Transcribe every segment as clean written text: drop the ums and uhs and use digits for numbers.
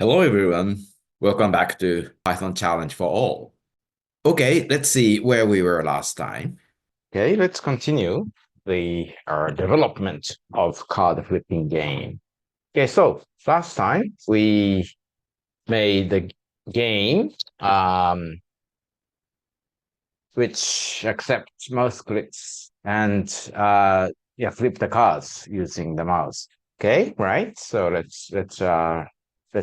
Hello everyone, welcome back to Python Challenge for All. Okay, let's see where we were last time. Okay, let's continue the development of card flipping game. Okay, so last time we made the game which accepts mouse clicks and yeah, flip the cards using the mouse. Okay, right? So let's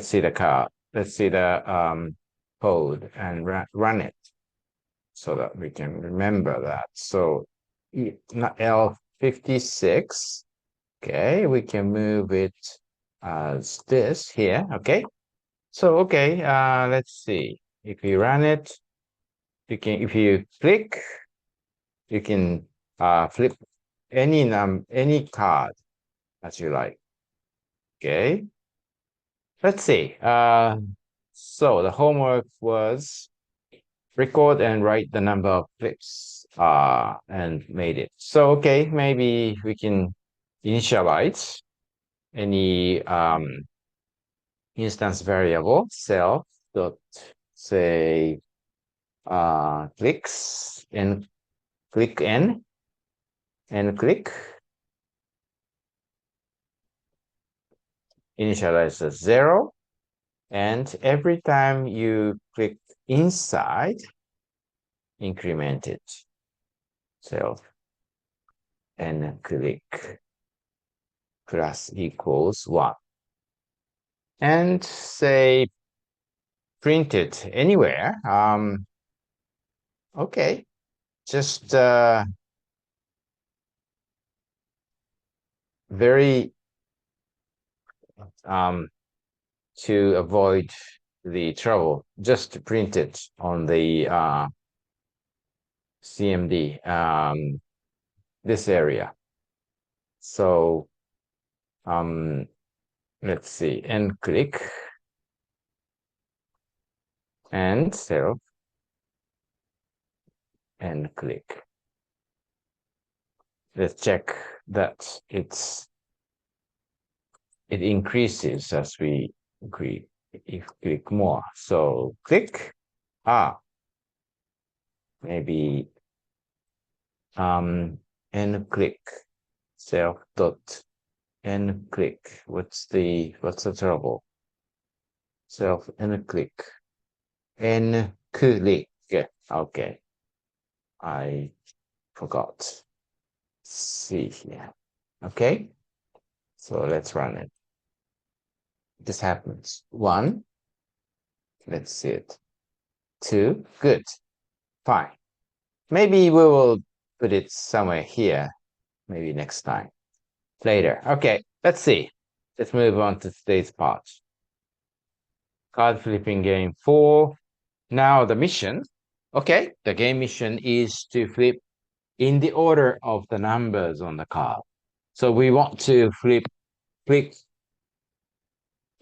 see the card. Let's see the code and run it so that we can remember that. So L56. Okay, we can move it as this here. Okay. So okay, let's see. If you run it, if you click, you can flip any card as you like. Okay. Let's see. So the homework was record and write the number of flips and made it. So okay, maybe we can initialize any instance variable self dot say clicks and click n and click initialize as 0, and every time you click inside, increment it self and click plus equals 1, and say print it anywhere. Okay, just very to avoid the trouble, just print it on the CMD this area. So let's see, and click and self and click. Let's check that it increases as we click more. So click, maybe and click self dot and click. What's the trouble? Self and click and click. Okay, I forgot. See here. Okay, so let's run it. This happens. 1, let's see it. 2, good, fine. Maybe we will put it somewhere here. Maybe next time. Later. Okay, let's see. Let's move on to today's part. Card flipping game 4. Now the mission. Okay, the game mission is to flip in the order of the numbers on the card. So we want to flip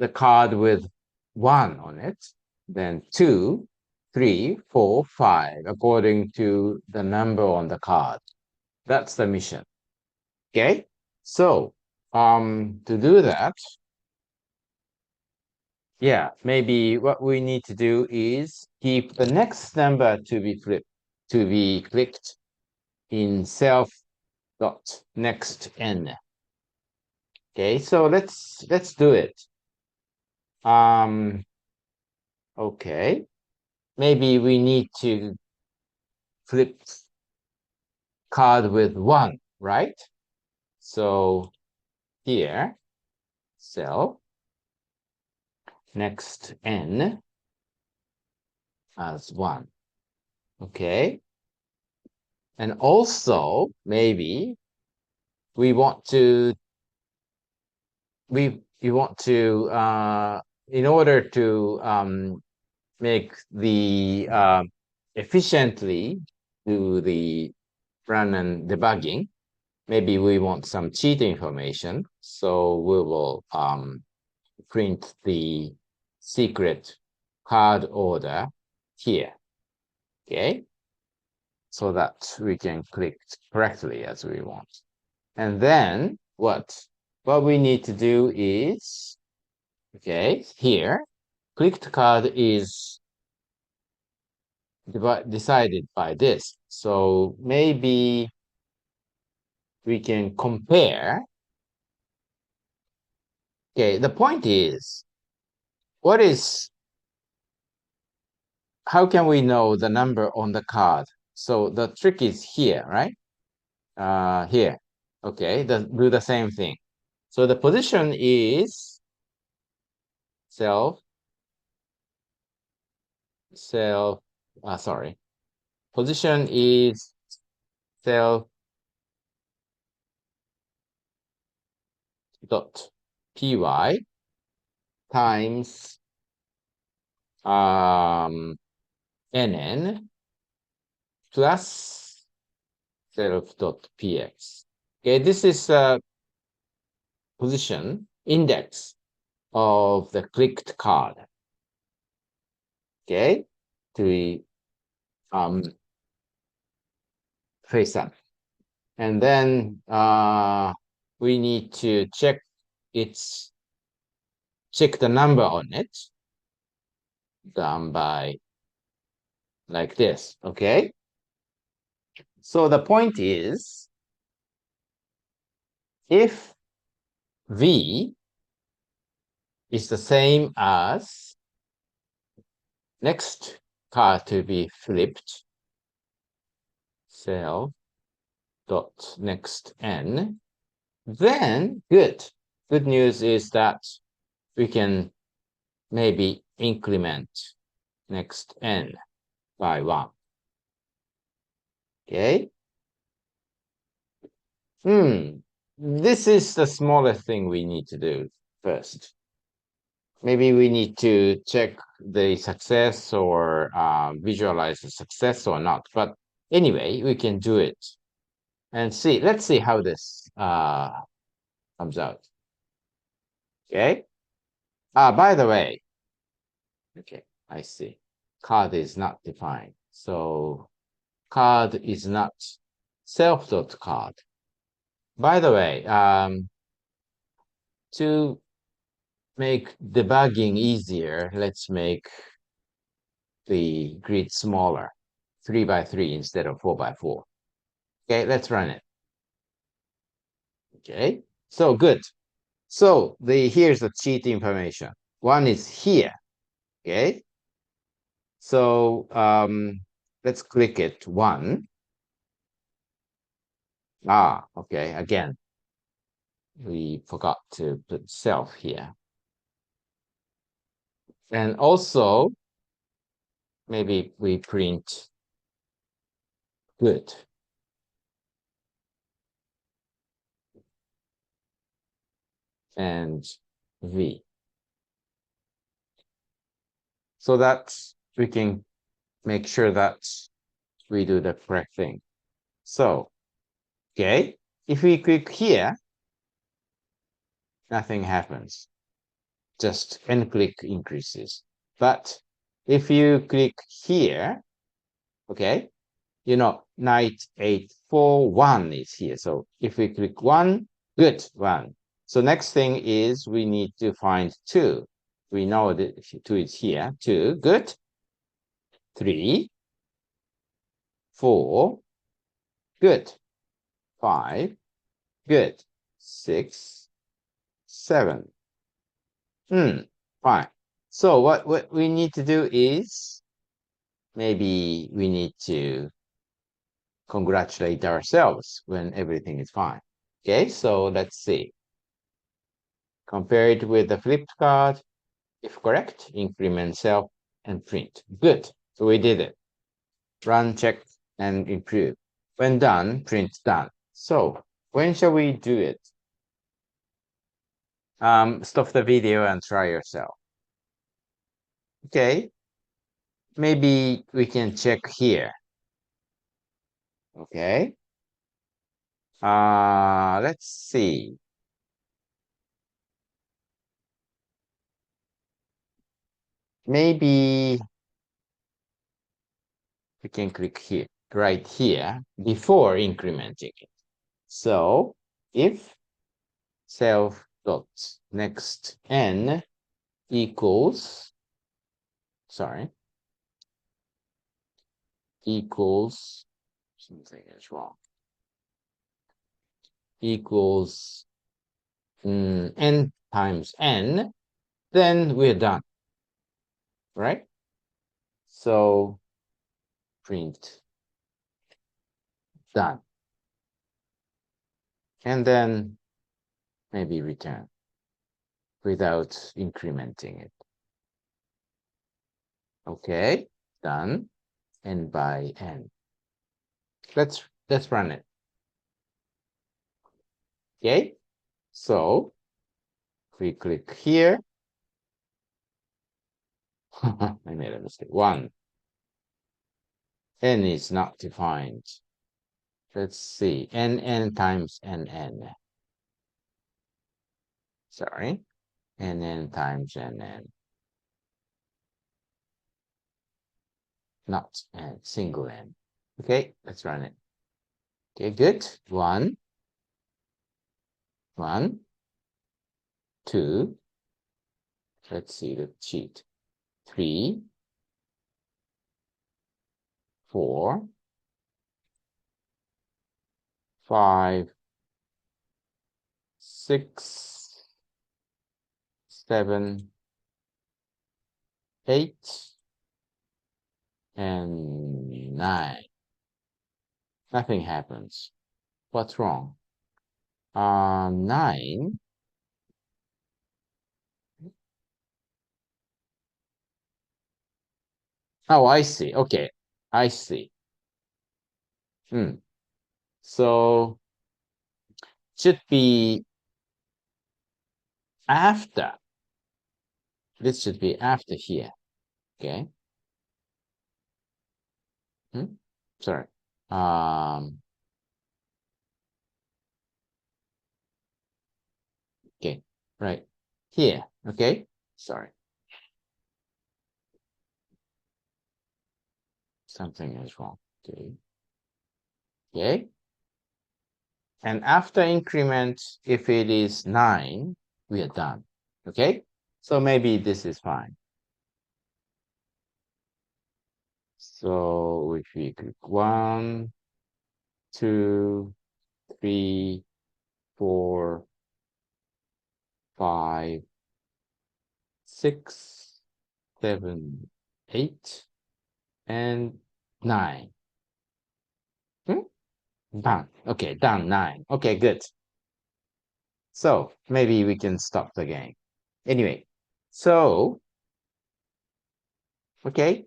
the card with 1 on it, then 2, 3, 4, 5, according to the number on the card. That's the mission. Okay, so to do that, yeah, maybe what we need to do is keep the next number to be clicked in self dot next n. Okay, so let's do it. Okay, maybe we need to flip card with 1, right? So here, self next n as 1. Okay, and also maybe we want to in order to make the efficiently do the run and debugging, maybe we want some cheat information. So we will print the secret card order here. Okay, so that we can click correctly as we want. And then what we need to do is, okay, here clicked card is decided by this. So maybe we can compare. Okay, the point is, how can we know the number on the card? So the trick is here, right? Here. Okay, do the same thing. So the position is self, sorry. Position is self dot py times nn plus self dot px. Okay, this is a position index of the clicked card. Okay, to face up, and then we need to check the number on it, done by like this. Okay, so the point is, if v is the same as next card to be flipped, self dot next n, then good news is that we can maybe increment next n by 1. Okay. This is the smallest thing we need to do first. Maybe we need to check the success or visualize the success or not. But anyway, we can do it and see. Let's see how this comes out. Okay. By the way, okay, I see. Card is not defined. So card is not self.card. By the way, to make debugging easier, let's make the grid smaller, 3 by 3 instead of 4 by 4. Okay, let's run it. Okay, so good. So here's the cheat information. One is here. Okay, so let's click it. 1. Okay, again, we forgot to put self here. And also, maybe we print good. And v. So that we can make sure that we do the correct thing. So, okay, if we click here, nothing happens. Just n click increases. But if you click here, okay, knight 841 is here. So if we click 1, good, 1. So next thing is we need to find 2. We know that 2 is here. 2, good. 3, 4, good. 5, good. 6, 7. Fine. So what we need to do is maybe we need to congratulate ourselves when everything is fine. Okay, so let's see. Compare it with the flipped card. If correct, increment self and print. Good. So we did it. Run, check, and improve. When done, print done. So when shall we do it? Stop the video and try yourself. Okay. Maybe we can check here. Okay. Let's see. Maybe we can click here, right here, before incrementing it. So if self dot next n equals sorry, equals, something is wrong, equals n times n, then we're done, right? So print done. And then maybe return without incrementing it. Okay, done. N by n. Let's run it. Okay, so we click here. I made a mistake. 1. N is not defined. Let's see. N times N. Sorry. N times N. Not N, single N. Okay, let's run it. Okay, good. 1, 1, 2. Let's see the cheat. 3, 4, 5, 6, 7, 8, and 9. Nothing happens. What's wrong? 9. Oh, I see. Okay, I see. So should be after. This should be after here. Okay. Sorry. Okay. Right here. Okay. Sorry. Something is wrong. Okay. Okay. And after increment, if it is 9, we are done. Okay. So maybe this is fine. So if we click 1, 2, 3, 4, 5, 6, 7, 8, and 9. Done. Okay, done 9. Okay, good. So maybe we can stop the game. Anyway, so, okay.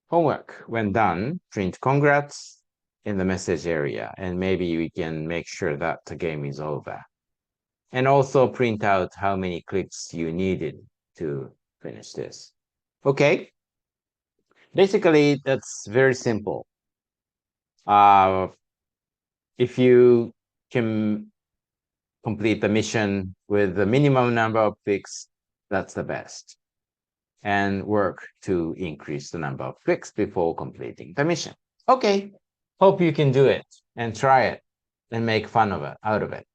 Homework. When done, print congrats in the message area, and maybe we can make sure that the game is over. And also print out how many clicks you needed to finish this. Okay. Basically, that's very simple. If you can complete the mission with the minimum number of clicks, that's the best. And work to increase the number of clicks before completing the mission. Okay, hope you can do it and try it and make fun of it, out of it.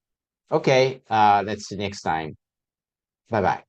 Okay, let's see next time. Bye-bye.